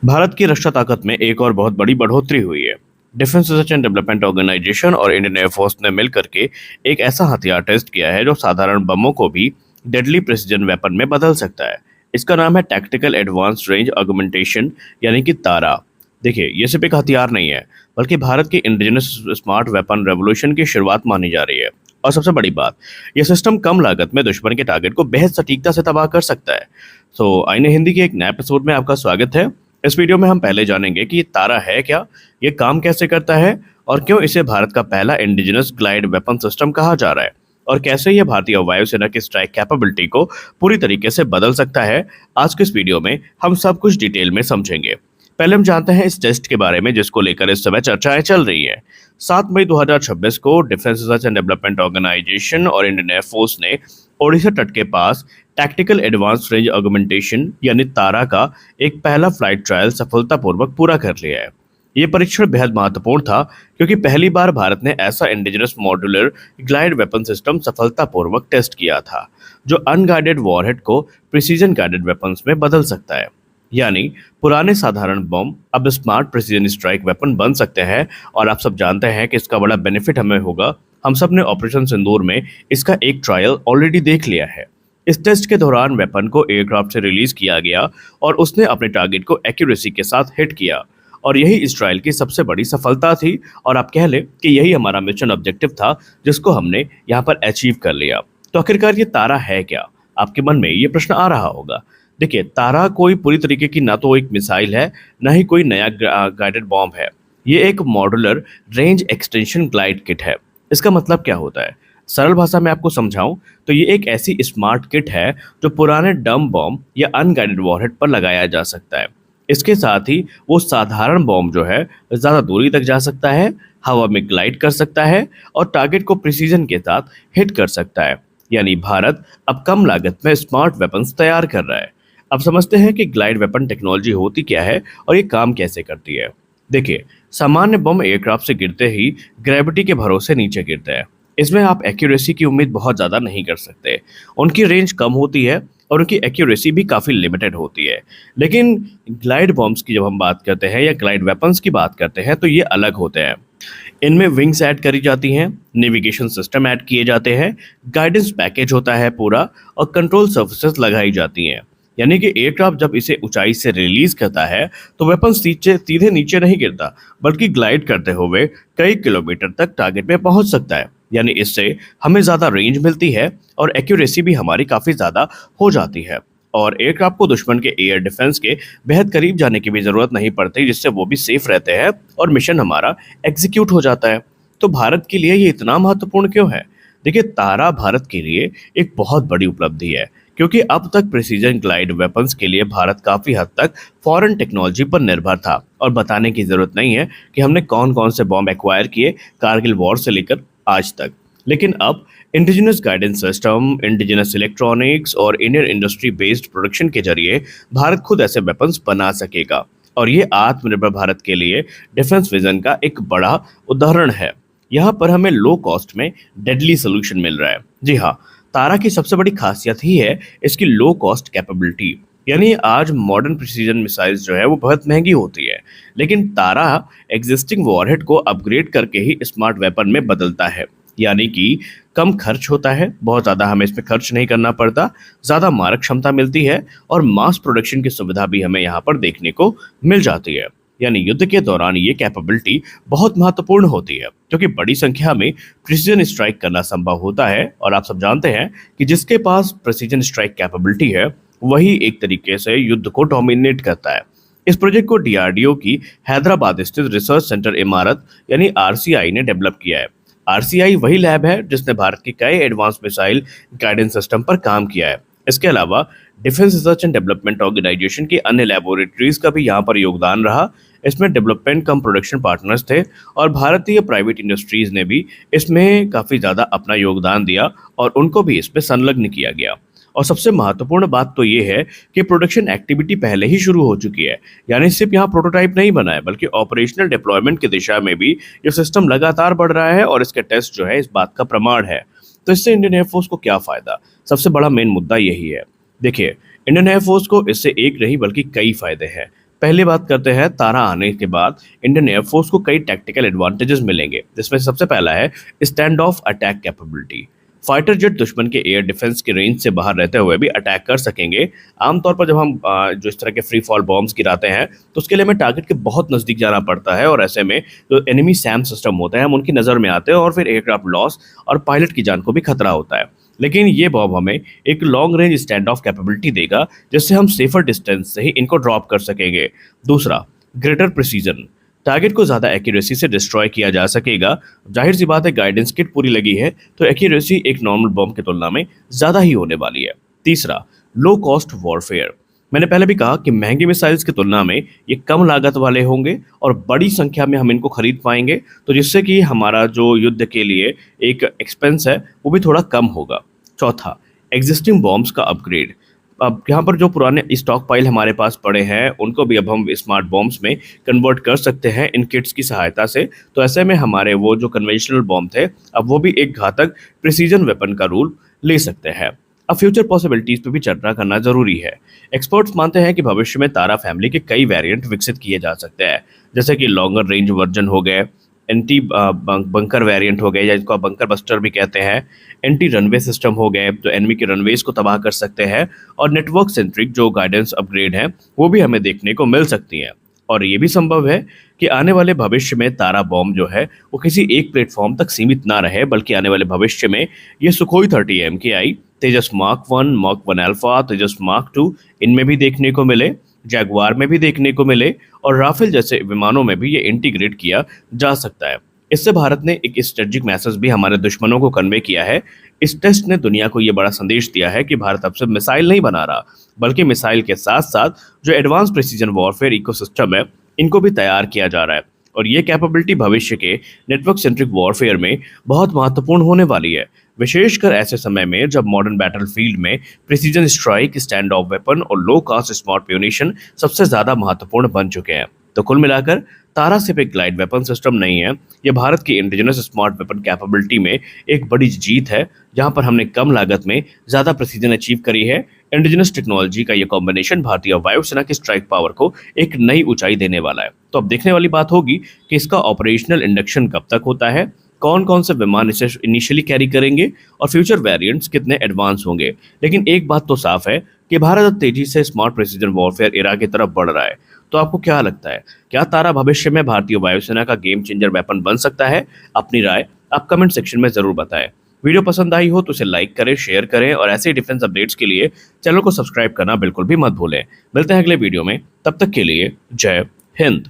भारत की रक्षा ताकत में एक और बहुत बड़ी बढ़ोतरी हुई है। Defence Research and Development Organisation और इंडियन एयरफोर्स ने मिलकर के एक ऐसा हथियार टेस्ट किया है जो साधारण बमों को भी डेडली प्रिसीजन वेपन में बदल सकता है। इसका नाम है टैक्टिकल एडवांस्ड रेंज ऑगमेंटेशन, यानी कि तारा। देखिए, ये सिर्फ एक हथियार नहीं है, बल्कि भारत की इंडिजिनस स्मार्ट वेपन रेवोल्यूशन की शुरुआत मानी जा रही है। और सबसे बड़ी बात, यह सिस्टम कम लागत में दुश्मन के टारगेट को बेहद सटीकता से तबाह कर सकता है। तो आईने हिंदी के एक नए एपिसोड में आपका स्वागत है। इस वीडियो में हम पहले जानेंगे कि ये तारा है क्या, ये काम कैसे करता है, और क्यों इसे भारत का पहला इंडिजिनस ग्लाइड वेपन सिस्टम कहा जा रहा है, और कैसे ये भारतीय वायुसेना की स्ट्राइक कैपेबिलिटी को पूरी तरीके से बदल सकता है। आज के इस वीडियो में हम सब कुछ डिटेल में समझेंगे। पहले हम जानते हैं इस टेस्ट के बारे में जिसको लेकर इस समय चर्चाएं चल रही हैं। 7 मई 2026 को Defence Research and Development Organisation और इंडियन एयरफोर्स ने ओडिशा तट के पास टैक्टिकल एडवांस रेंज ऑगमेंटेशन यानी तारा का एक पहला फ्लाइट ट्रायल सफलतापूर्वक पूरा कर लिया है। ये परीक्षण बेहद महत्वपूर्ण था क्योंकि पहली बार भारत ने ऐसा indigenous modular glide weapon system सफलतापूर्वक टेस्ट किया था जो अनगाइडेड वॉरहेड को प्रिसीजन गाइडेड वेपन्स में बदल सकता है। यानी पुराने साधारण बम अब स्मार्ट प्रिसीजन स्ट्राइक वेपन बन सकते हैं। और आप सब जानते हैं कि इसका बड़ा बेनिफिट हमें होगा। हम सब ने ऑपरेशन सिंदूर में इसका एक ट्रायल ऑलरेडी देख लिया है। इस टेस्ट के दौरान वेपन को एयरक्राफ्ट से रिलीज किया गया और उसने अपने टारगेट को एक्यूरेसी के साथ हिट किया। और यही इस ट्रायल की सबसे बड़ी सफलता थी, और आप कह लें कि यही हमारा मिशन ऑब्जेक्टिव था जिसको हमने यहाँ पर अचीव कर लिया। तो आखिरकार ये तारा है क्या, आपके मन में ये प्रश्न आ रहा होगा। देखिए, तारा कोई पूरी तरीके की ना तो एक मिसाइल है, ना ही कोई नया गाइडेड बॉम्ब है। ये एक modular range extension glide kit है। इसका मतलब क्या होता है, सरल भाषा में आपको समझाऊं तो ये एक ऐसी स्मार्ट किट है जो पुराने डम बॉम्ब या अनगाइडेड वॉरहेड पर लगाया जा सकता है। इसके साथ ही वो साधारण बॉम्ब जो है ज़्यादा दूरी तक जा सकता है, हवा में ग्लाइड कर सकता है और टारगेट को प्रिसीजन के साथ हिट कर सकता है। यानी भारत अब कम लागत में स्मार्ट वेपन्स तैयार कर रहा है। अब समझते हैं कि ग्लाइड वेपन टेक्नोलॉजी होती क्या है और ये काम कैसे करती है। देखिए, सामान्य बम एयरक्राफ्ट से गिरते ही ग्रेविटी के भरोसे नीचे गिरते हैं। इसमें आप एक्यूरेसी की उम्मीद बहुत ज़्यादा नहीं कर सकते। उनकी रेंज कम होती है और उनकी एक्यूरेसी भी काफ़ी लिमिटेड होती है। लेकिन ग्लाइड बॉम्ब्स की जब हम बात करते हैं या ग्लाइड वेपन्स की बात करते हैं तो ये अलग होते हैं। इनमें विंग्स ऐड करी जाती हैं, नेविगेशन सिस्टम ऐड किए जाते हैं, गाइडेंस पैकेज होता है पूरा, और कंट्रोल सर्विसेज लगाई जाती हैं। यानी कि एयरक्राफ्ट जब इसे ऊंचाई से रिलीज करता है तो वेपन सीधे नीचे नहीं गिरता, बल्कि ग्लाइड करते हुए कई किलोमीटर तक टारगेट में पहुंच सकता है। यानी इससे हमें ज़्यादा रेंज मिलती है और एक्यूरेसी भी हमारी काफ़ी ज़्यादा हो जाती है। और एयरक्राफ्ट को दुश्मन के एयर डिफेंस के बेहद करीब जाने की भी ज़रूरत नहीं पड़ती, जिससे वो भी सेफ रहते हैं और मिशन हमारा एग्जीक्यूट हो जाता है। तो भारत के लिए ये इतना महत्वपूर्ण क्यों है? देखिए, तारा भारत के लिए एक बहुत बड़ी उपलब्धि है क्योंकि अब तक प्रिसीजन ग्लाइड वेपन्स के लिए भारत काफ़ी हद तक फॉरेन टेक्नोलॉजी पर निर्भर था। और बताने की ज़रूरत नहीं है कि हमने कौन कौन से बॉम्ब एक्वायर किए कारगिल वॉर से लेकर आज तक। लेकिन अब indigenous guidance system, indigenous electronics और इंडियन इंडस्ट्री बेस्ड प्रोडक्शन के जरिए भारत खुद ऐसे वेपन्स बना सकेगा। और ये आत्मनिर्भर भारत के लिए डिफेंस विजन का एक बड़ा उदाहरण है। यहाँ पर हमें लो कॉस्ट में डेडली सोल्यूशन मिल रहा है। जी हाँ, तारा की सबसे बड़ी खासियत ही है इसकी लो कॉस्ट कैपेबिलिटी। यानी आज मॉडर्न प्रिसीजन मिसाइल्स जो है वो बहुत महंगी होती है, लेकिन तारा एग्जिस्टिंग वॉरहेड को अपग्रेड करके ही स्मार्ट वेपन में बदलता है। यानी कि कम खर्च होता है, बहुत ज़्यादा हमें इस पे खर्च नहीं करना पड़ता, ज़्यादा मारक क्षमता मिलती है और मास प्रोडक्शन की सुविधा भी हमें यहाँ पर देखने को मिल जाती है। यानी युद्ध के दौरान ये कैपेबिलिटी बहुत महत्वपूर्ण होती है क्योंकि बड़ी संख्या में प्रिसीजन स्ट्राइक करना संभव होता है। और आप सब जानते हैं कि जिसके पास प्रिसीजन स्ट्राइक कैपेबिलिटी है वही एक तरीके से युद्ध को डोमिनेट करता है। इस प्रोजेक्ट को डीआरडीओ की हैदराबाद स्थित रिसर्च सेंटर इमारत यानी आरसीआई ने डेवलप किया है। आरसीआई वही लैब है जिसने भारत की कई एडवांस मिसाइल गाइडेंस सिस्टम पर काम किया है। इसके अलावा Defence Research and Development Organisation की अन्य लेबोरेटरीज का भी यहाँ पर योगदान रहा। इसमें डेवलपमेंट कम प्रोडक्शन पार्टनर्स थे और भारतीय प्राइवेट इंडस्ट्रीज ने भी इसमें काफ़ी ज़्यादा अपना योगदान दिया और उनको भी इसमें संलग्न किया गया। और सबसे महत्वपूर्ण बात तो ये है कि प्रोडक्शन एक्टिविटी पहले ही शुरू हो चुकी है। यानी सिर्फ यहाँ प्रोटोटाइप नहीं बना है, बल्कि ऑपरेशनल डिप्लॉयमेंट की दिशा में भी ये सिस्टम लगातार बढ़ रहा है और इसके टेस्ट जो है इस बात का प्रमाण है। तो इससे इंडियन एयरफोर्स को क्या फ़ायदा? सबसे बड़ा मेन मुद्दा यही है। देखिए, इंडियन एयरफोर्स को इससे एक नहीं बल्कि कई फ़ायदे हैं। पहली बात करते हैं, तारा आने के बाद इंडियन एयरफोर्स को कई टैक्टिकल एडवांटेजेस मिलेंगे, जिसमें से सबसे पहला है stand of attack capability. Fighter jet दुश्मन के एयर डिफेंस की रेंज से बाहर रहते हुए भी अटैक कर सकेंगे। आमतौर पर जब हम जो इस तरह के फ्री फॉल बॉम्ब्स गिराते हैं तो उसके लिए हमें टारगेट के बहुत नज़दीक जाना पड़ता है, और ऐसे में जो एनिमी सैम सिस्टम होते हैं हम उनकी नज़र में आते हैं और फिर एयरक्राफ्ट लॉस और पायलट की जान को भी खतरा होता है। लेकिन ये बॉम्ब हमें एक long range stand of capability देगा, जिससे हम सेफर डिस्टेंस से ही इनको ड्रॉप कर सकेंगे। दूसरा, ग्रेटर प्रिसीजन। टारगेट को ज़्यादा एक्यूरेसी से डिस्ट्रॉय किया जा सकेगा। जाहिर सी बात है, गाइडेंस किट पूरी लगी है तो एक्यूरेसी एक नॉर्मल बॉम्ब की तुलना में ज़्यादा ही होने वाली है। तीसरा, लो कॉस्ट वॉरफेयर। मैंने पहले भी कहा कि महंगी मिसाइल्स की तुलना में ये कम लागत वाले होंगे और बड़ी संख्या में हम इनको खरीद पाएंगे, तो जिससे कि हमारा जो युद्ध के लिए एक एक्सपेंस है वो भी थोड़ा कम होगा। चौथा, एग्जिस्टिंग बॉम्ब्स का अपग्रेड। अब यहाँ पर जो पुराने स्टॉक पाइल हमारे पास पड़े हैं उनको भी अब हम स्मार्ट बॉम्ब्स में कन्वर्ट कर सकते हैं इन किट्स की सहायता से। तो ऐसे में हमारे वो जो कन्वेंशनल बॉम्ब थे अब वो भी एक घातक प्रिसीजन वेपन का रूल ले सकते हैं। अब फ्यूचर पॉसिबिलिटीज पे भी चर्चा करना जरूरी है। एक्सपर्ट्स मानते हैं कि भविष्य में तारा फैमिली के कई वेरिएंट विकसित किए जा सकते हैं, जैसे कि लॉन्गर रेंज वर्जन हो गए, एंटी बंकर वेरिएंट हो गए या जिसको आप बंकर बस्टर भी कहते हैं, एंटी रनवे सिस्टम हो गए जो एनिमी के रनवेज को तबाह कर सकते हैं, और नेटवर्क सेंट्रिक जो गाइडेंस अपग्रेड हैं वो भी हमें देखने को मिल सकती हैं। और ये भी संभव है कि आने वाले भविष्य में तारा बॉम्ब जो है वो किसी एक प्लेटफॉर्म तक सीमित ना रहे, बल्कि आने वाले भविष्य में ये सुखोई 30 MKI, तेजस मार्क 1 अल्फा, तेजस मार्क 2 इनमें भी देखने को मिले, जैगुआर में भी देखने को मिले, और राफेल जैसे विमानों में भी ये इंटीग्रेट किया जा सकता है। इससे भारत ने एक स्ट्रेटेजिक मैसेज भी हमारे दुश्मनों को कन्वे किया है। इस टेस्ट ने दुनिया को ये बड़ा संदेश दिया है कि भारत अब सिर्फ मिसाइल नहीं बना रहा, बल्कि मिसाइल के साथ साथ जो एडवांस प्रिसीजन वॉरफेयर इकोसिस्टम है इनको भी तैयार किया जा रहा है। और ये कैपेबिलिटी भविष्य के नेटवर्क सेंट्रिक वॉरफेयर में बहुत महत्वपूर्ण होने वाली है, विशेषकर ऐसे समय में जब मॉडर्न बैटलफील्ड में precision strike, stand of weapon और लो कॉस्ट स्मार्ट म्यूनिशन सबसे ज्यादा महत्वपूर्ण बन चुके हैं। तो कुल मिलाकर तारा सिर्फ एक ग्लाइड वेपन सिस्टम नहीं है, ये भारत की इंडिजिनस स्मार्ट वेपन कैपेबिलिटी में एक बड़ी जीत है, जहां पर हमने कम लागत में ज्यादा प्रिसीजन अचीव करी है। इंडिजिनस टेक्नोलॉजी का ये कॉम्बिनेशन भारतीय वायुसेना की स्ट्राइक पावर को एक नई ऊंचाई देने वाला है। तो अब देखने वाली बात होगी कि इसका ऑपरेशनल इंडक्शन कब तक होता है, कौन कौन से विमान इसे इनिशियली कैरी करेंगे और फ्यूचर वेरिएंट्स कितने एडवांस होंगे। लेकिन एक बात तो साफ है कि भारत अब तेजी से स्मार्ट प्रिसीजन वॉरफेयर एरा की तरफ बढ़ रहा है। तो आपको क्या लगता है, क्या तारा भविष्य में भारतीय वायुसेना का गेम चेंजर वेपन बन सकता है? अपनी राय आप कमेंट सेक्शन में जरूर बताएं। वीडियो पसंद आई हो तो इसे लाइक करें, शेयर करें, और ऐसे डिफेंस अपडेट्स के लिए चैनल को सब्सक्राइब करना बिल्कुल भी मत भूलें। मिलते हैं अगले वीडियो में, तब तक के लिए जय हिंद।